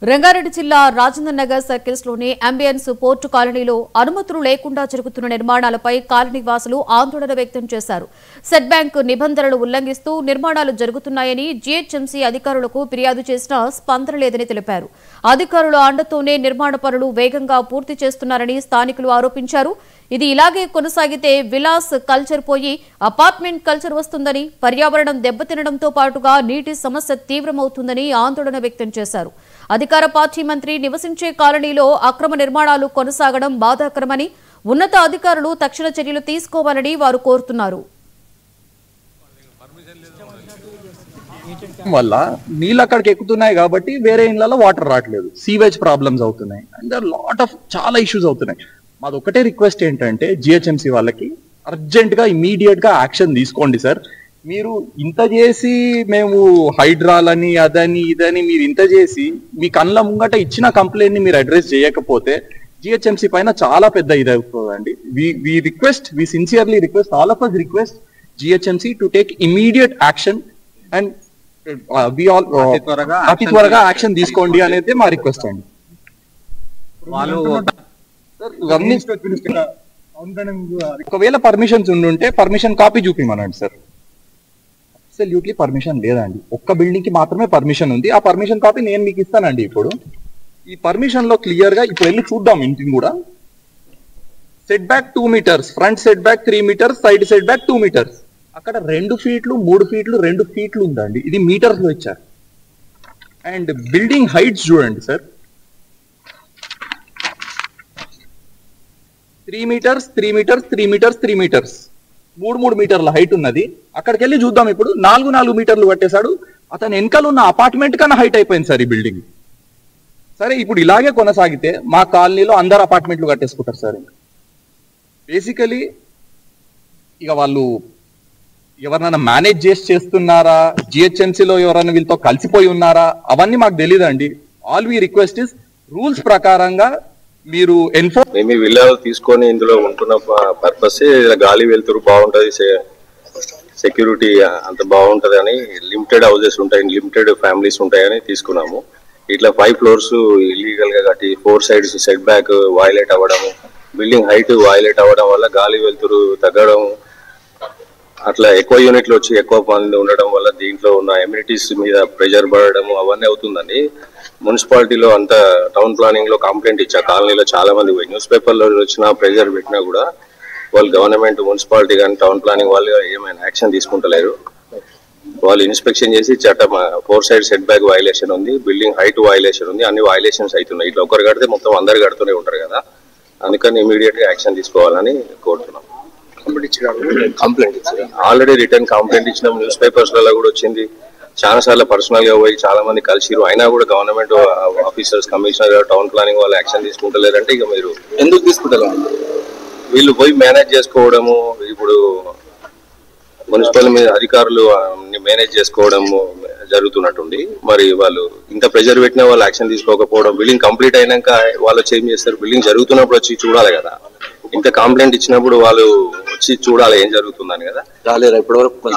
రంగారెడ్డి జిల్లా రాజేంద్ర నగర్ సర్కిల్స్ లోని ambience port కాలనీలో అనుమతులు లేకుండా జరుగుతున్న నిర్మాణాలపై కాలనీ వాసులు ఆందోళన వ్యక్తం చేశారు. సెట్ బ్యాంక్ నిబంధనలు ఉల్లంఘిస్తూ నిర్మాణాలు జరుగుతున్నాయని జీహెచ్ఎంసీ అధికారులకు ఫిర్యాదు చేసినా స్పందన లేదని తెలిపారు. అధికారుల అండతోనే నిర్మాణ పనులు వేగంగా పూర్తి చేస్తున్నారని స్థానికులు ఆరోపించారు. ఇది ఇలాగే కొనసాగితే విలాస్ కల్చర్ పోయి అపార్ట్మెంట్ కల్చర్ వస్తుందని, పర్యావరణం దెబ్బతినడంతో పాటుగా నీటి సమస్య తీవ్రమవుతుందని ఆందోళన వ్యక్తం చేశారు. అధికార పార్టీ మంత్రి నివసించే కాలనీలో అక్రమ నిర్మాణాలు కొనసాగడం బాధాకరమని, ఉన్నత అధికారులు తక్షణ చర్యలు తీసుకోవాలని వారు కోరుతున్నారు. వల్ల నీళ్ళు అక్కడికి ఎక్కుతున్నాయి కాబట్టి వేరే ఇళ్లలో వాటర్ రావట్లేదు, సీవేజ్ ప్రాబ్లమ్స్ అవుతున్నాయి అండ్ లాట్ ఆఫ్ చాలా ఇష్యూస్ అవుతున్నాయి. మాది ఒకటే రిక్వెస్ట్ ఏంటంటే జిహెచ్ఎంసీ వాళ్ళకి అర్జెంట్ గా ఇమీడియట్ గా యాక్షన్ తీసుకోండి సార్. మీరు ఇంత చేసి మేము హైడ్రాలని అదని ఇదని మీరు ఇంత చేసి మీ కళ్ళ ముంగట ఇచ్చిన కంప్లైంట్ ని మీరు అడ్రస్ చేయకపోతే జిహెచ్ఎంసీ పైన చాలా పెద్ద ఇది అవుతుందండి. We sincerely request, all of us request GHMC to take immediate action and అతి త్వరగా యాక్షన్ తీసుకోండి అనేది మా రిక్వెస్ట్ అండి. ఒకవేళ పర్మిషన్స్ ఉండుంటే పర్మిషన్ కాపీ చూపిమనండి సార్. అబ్సల్యూట్లీ పర్మిషన్ లేదండి, ఒక్క బిల్డింగ్ కి మాత్రమే పర్మిషన్ ఉంది. ఆ పర్మిషన్ కాపీ నేను మీకు ఇస్తానండి. ఇప్పుడు ఈ పర్మిషన్ లో క్లియర్ గా ఇప్పుడు వెళ్ళి చూద్దాం ఇంటిని కూడా. Set back 2 meters, front set back 3 meters, side set back 2 meters. అక్కడ 2 feet, 3 feet, 2 feet ఉందండి. ఇది మీటర్స్ లో ఇచ్చారు. అండ్ బిల్డింగ్ హైట్స్ చూడండి sir, 3 meters, 3 meters, 3 meters, 3 meters, 3 మీటర్ల హైట్ ఉన్నది. అక్కడికి వెళ్ళి చూద్దాం. ఇప్పుడు 4 మీటర్లు కట్టేశాడు. అతను వెనకాల ఉన్న అపార్ట్మెంట్ కన్నా హైట్ అయిపోయింది సార్ ఈ బిల్డింగ్. సరే, ఇప్పుడు ఇలాగే కొనసాగితే మా కాలనీలో అందరు అపార్ట్మెంట్లు కట్టేసుకుంటారు సార్. బేసికలీ ఇక వాళ్ళు ఎవరినైనా మేనేజ్ చేస్తున్నారా, జిహెచ్ఎంసీలో ఎవరైనా వీళ్ళతో కలిసిపోయి ఉన్నారా, అవన్నీ మాకు తెలియదండి. All we request is rules ప్రకారంగా మీరు మేము విల్లా తీసుకొని ఇందులో ఉంటున్న పర్పస్ గాలి వెళ్తురు బాగుంటది, సెక్యూరిటీ అంత బాగుంటది అని, లిమిటెడ్ హౌసెస్ ఉంటాయి, లిమిటెడ్ ఫ్యామిలీస్ ఉంటాయని తీసుకున్నాము. ఇట్లా 5 floors ఇల్లీగల్ గా కట్టి 4 sides సెట్ బ్యాక్ వయలేట్ అవ్వడం, బిల్డింగ్ హైట్ వయలేట్ అవ్వడం వల్ల గాలి వెళ్తురు తగ్గడం, అట్లా ఎక్కువ యూనిట్లు వచ్చి ఎక్కువ మంది ఉండడం వల్ల దీంట్లో ఉన్న ఎమ్యూనిటీస్ మీద ప్రెషర్ పడడం అవన్నీ అవుతుందని మున్సిపాలిటీలో అంతా టౌన్ ప్లానింగ్ లో కంప్లైంట్ ఇచ్చా. కాలనీలో చాలా మంది పోయి న్యూస్ పేపర్లో వచ్చినా ప్రెషర్ పెట్టినా కూడా వాళ్ళు గవర్నమెంట్, మున్సిపాలిటీ కానీ టౌన్ ప్లానింగ్ వాళ్ళు ఏమైనా యాక్షన్ తీసుకుంటలేరు. వాళ్ళు ఇన్స్పెక్షన్ చేసి చట్టం 4 sides సెట్ బ్యాక్ వయలేషన్ ఉంది, బిల్డింగ్ హైట్ వయలేషన్ ఉంది, అన్ని వయలేషన్స్ అవుతున్నాయి. ఇట్లా ఒకరు కడితే మొత్తం అందరు కడుతూనే ఉంటారు కదా, అందుకని ఇమీడియట్ గా యాక్షన్ తీసుకోవాలని కోరుతున్నాం. కంప్లైంట్ ఇచ్చారు, ఆల్రెడీ రిటర్న్ కంప్లైంట్ ఇచ్చినాం, న్యూస్ పేపర్స్ లలో కూడా వచ్చింది. చాలా సార్లు పర్సనల్ గా పోయి చాలా మంది కలిసిరు, అయినా కూడా government officers, commissioner, town planning వాళ్ళు యాక్షన్ తీసుకుంటలేరంటే ఇక మీరు ఎందుకు తీసుకుంటారు? వీళ్ళు పోయి మేనేజ్ చేసుకోవడము, ఇప్పుడు మున్సిపల్ మీద అధికారులు మేనేజ్ చేసుకోవడము జరుగుతున్నట్టుంది. మరి వాళ్ళు ఇంత ప్రెషర్ పెట్టినా వాళ్ళు యాక్షన్ తీసుకోకపోవడం, బిల్డింగ్ కంప్లీట్ అయినాక వాళ్ళు చేంజ్ చేస్తారు. బిల్డింగ్ జరుగుతున్నప్పుడు వచ్చి చూడాలి కదా, ఇంత కంప్లైంట్ ఇచ్చినప్పుడు వాళ్ళు వచ్చి చూడాలి ఏం జరుగుతుందని కదా. రాలేరు ఇప్పటివరకు.